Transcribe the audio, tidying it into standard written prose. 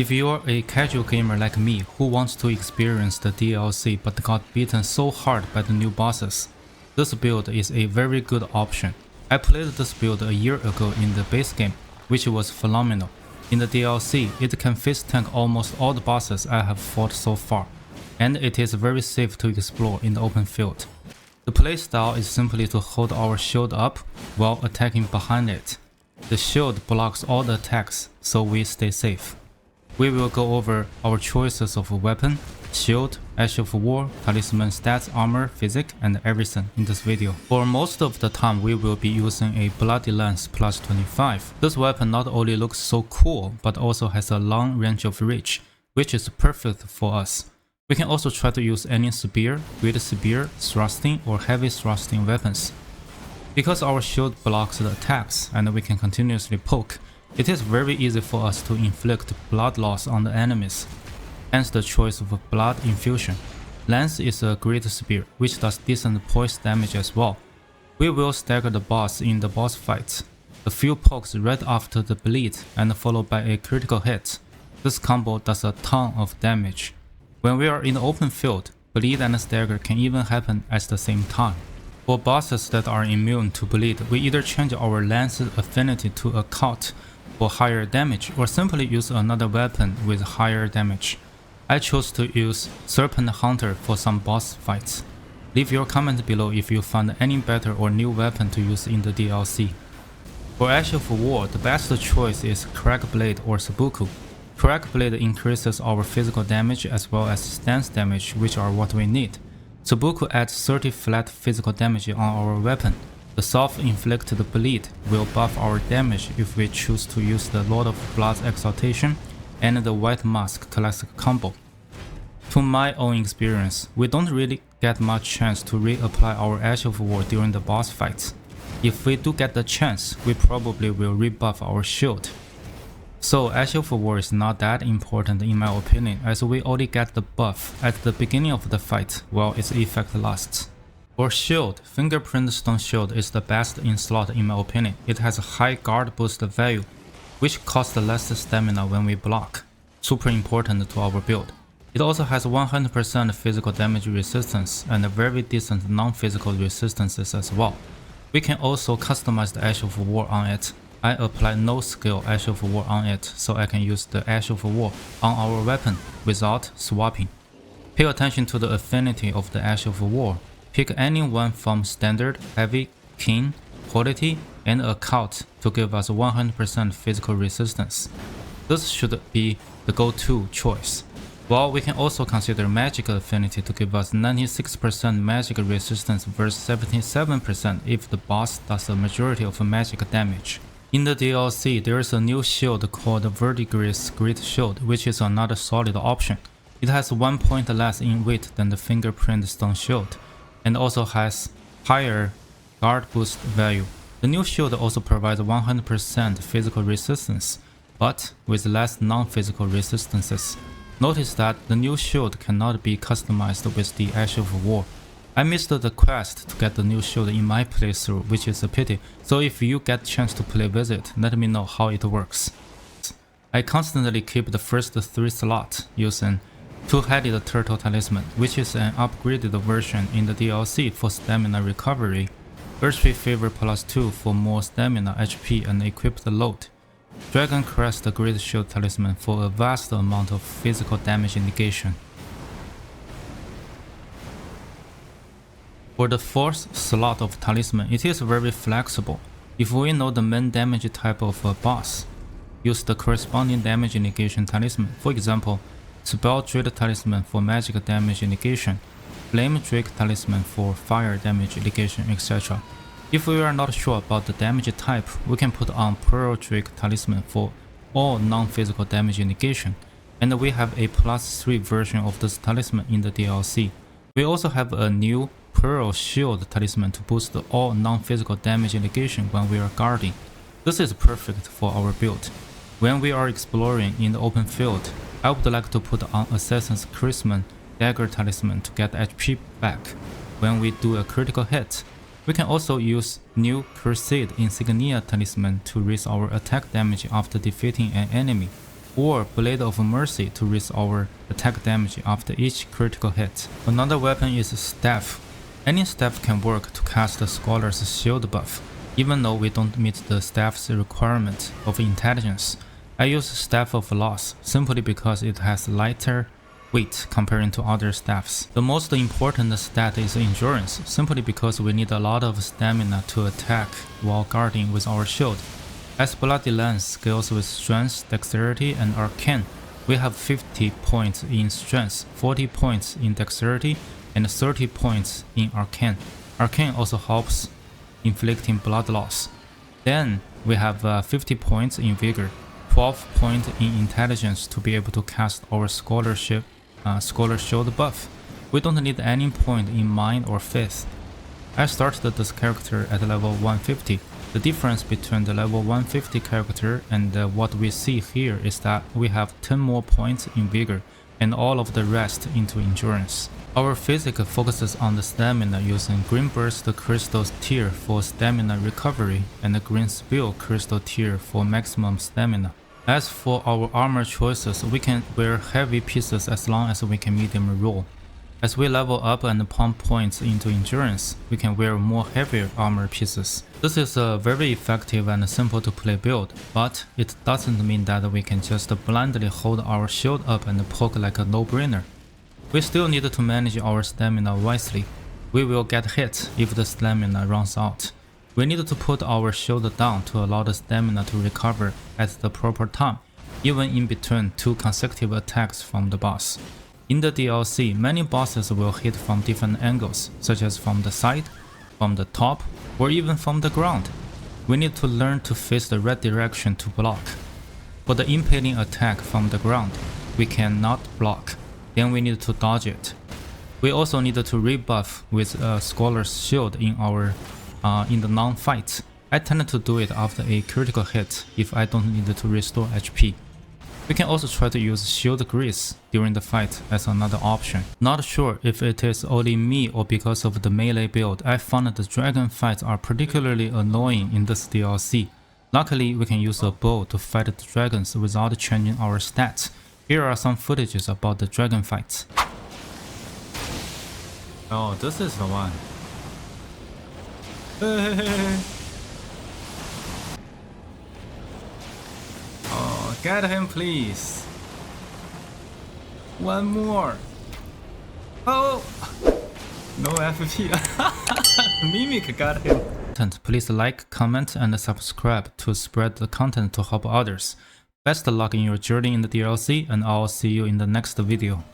If you're a casual gamer like me who wants to experience the DLC but got beaten so hard by the new bosses, this build is a very good option. I played this build a year ago in the base game, which was phenomenal. In the DLC, it can face tank almost all the bosses I have fought so far, and it is very safe to explore in the open field. The playstyle is simply to hold our shield up while attacking behind it. The shield blocks all the attacks, so we stay safe. We will go over our choices of weapon, shield, Ash of War, Talisman stats, armor, Physick, and everything in this video. For most of the time we will be using a Bloody Lance plus 25. This weapon not only looks so cool, but also has a long range of reach, which is perfect for us. We can also try to use any spear, great spear, thrusting, or heavy thrusting weapons. Because our shield blocks the attacks and we can continuously poke, it is very easy for us to inflict blood loss on the enemies. Hence the choice of blood infusion. Lance is a great spear, which does decent poise damage as well. We will stagger the boss in the boss fights. A few pokes right after the bleed and followed by a critical hit. This combo does a ton of damage. When we are in the open field, bleed and stagger can even happen at the same time. For bosses that are immune to bleed, we either change our lance's affinity to a cult for higher damage or simply use another weapon with higher damage. I chose to use Serpent Hunter for some boss fights. Leave your comment below if you found any better or new weapon to use in the DLC. For Ash of War, the best choice is Crack Blade or Seppuku. Crack Blade increases our physical damage as well as stance damage, which are what we need. Seppuku adds 30 flat physical damage on our weapon. The self-inflicted bleed will buff our damage if we choose to use the Lord of Blood's Exaltation and the White Mask classic combo. To my own experience, we don't really get much chance to reapply our Ash of War during the boss fights. If we do get the chance, we probably will rebuff our shield. So Ash of War is not that important in my opinion, as we only get the buff at the beginning of the fight while its effect lasts. For shield, Fingerprint Stone Shield is the best in slot in my opinion. It has a high guard boost value, which costs less stamina when we block. Super important to our build. It also has 100% physical damage resistance and very decent non-physical resistances as well. We can also customize the Ash of War on it. I apply no skill Ash of War on it, so I can use the Ash of War on our weapon without swapping. Pay attention to the affinity of the Ash of War. Pick any one from Standard, Heavy, Keen, Quality, and Occult to give us 100% physical resistance. This should be the go-to choice. While we can also consider Magic Affinity to give us 96% magic resistance versus 77% if the boss does the majority of magic damage. In the DLC, there is a new shield called Verdigris Great Shield, which is another solid option. It has 1 point less in weight than the Fingerprint Stone Shield, and also has higher guard boost value. The new shield also provides 100% physical resistance, but with less non-physical resistances. Notice that the new shield cannot be customized with the Ash of War. I missed the quest to get the new shield in my playthrough, which is a pity, so if you get chance to play with it, let me know how it works. I constantly keep the first 3 slots using Two-Headed Turtle Talisman, which is an upgraded version in the DLC for stamina recovery, Erdtree Favor plus 2 for more stamina, HP, and equipped load, Dragon Crest Great Shield Talisman for a vast amount of physical damage negation. For the 4th slot of Talisman, it is very flexible. If we know the main damage type of a boss, use the corresponding damage negation talisman. For example, Spell Drake Talisman for magic damage negation, Flame Drake Talisman for fire damage negation, etc. If we are not sure about the damage type, we can put on Pearl Drake Talisman for all non-physical damage negation, and we have a +3 version of this talisman in the DLC. We also have a new Pearl Shield Talisman to boost all non-physical damage negation when we are guarding. This is perfect for our build. When we are exploring in the open field, I would like to put on Assassin's Christmas Dagger Talisman to get HP back when we do a critical hit. We can also use new Crusade Insignia Talisman to raise our attack damage after defeating an enemy. or Blade of Mercy to raise our attack damage after each critical hit. Another weapon is Staff. Any staff can work to cast the Scholar's Shield buff, even though we don't meet the staff's requirement of intelligence. I use Staff of Loss simply because it has lighter weight comparing to other staffs. The most important stat is endurance, simply because we need a lot of stamina to attack while guarding with our shield. As Bloody Lance scales with strength, dexterity, and arcane, we have 50 points in strength, 40 points in dexterity, and 30 points in arcane. Arcane also helps inflicting blood loss. Then we have 50 points in vigor, 12 points in intelligence to be able to cast our Scholar Shield buff. We don't need any point in mind or faith. I started this character at level 150. The difference between the level 150 character and what we see here is that we have 10 more points in vigor and all of the rest into endurance. Our Physick focuses on the stamina using Green Burst Crystal Tier for stamina recovery and the Green Spill Crystal Tier for maximum stamina. As for our armor choices, we can wear heavy pieces as long as we can medium roll. As we level up and pump points into endurance, we can wear more heavier armor pieces. This is a very effective and simple to play build, but it doesn't mean that we can just blindly hold our shield up and poke like a no-brainer. We still need to manage our stamina wisely. We will get hit if the stamina runs out. We need to put our shield down to allow the stamina to recover at the proper time, even in between 2 consecutive attacks from the boss. In the DLC, many bosses will hit from different angles, such as from the side, from the top, or even from the ground. We need to learn to face the right direction to block. For the impaling attack from the ground, we cannot block, then we need to dodge it. We also need to rebuff with a Scholar's Shield in the non-fights. I tend to do it after a critical hit if I don't need to restore HP. We can also try to use Shield Grease during the fight as another option. Not sure if it is only me or because of the melee build, I found that the dragon fights are particularly annoying in this DLC. Luckily, we can use a bow to fight the dragons without changing our stats. Here are some footages about the dragon fights. Oh, this is the one. Oh, get him please. One more. Oh, no FP. Mimic got him. Please like, comment, and subscribe to spread the content to help others. Best of luck in your journey in the DLC, and I'll see you in the next video.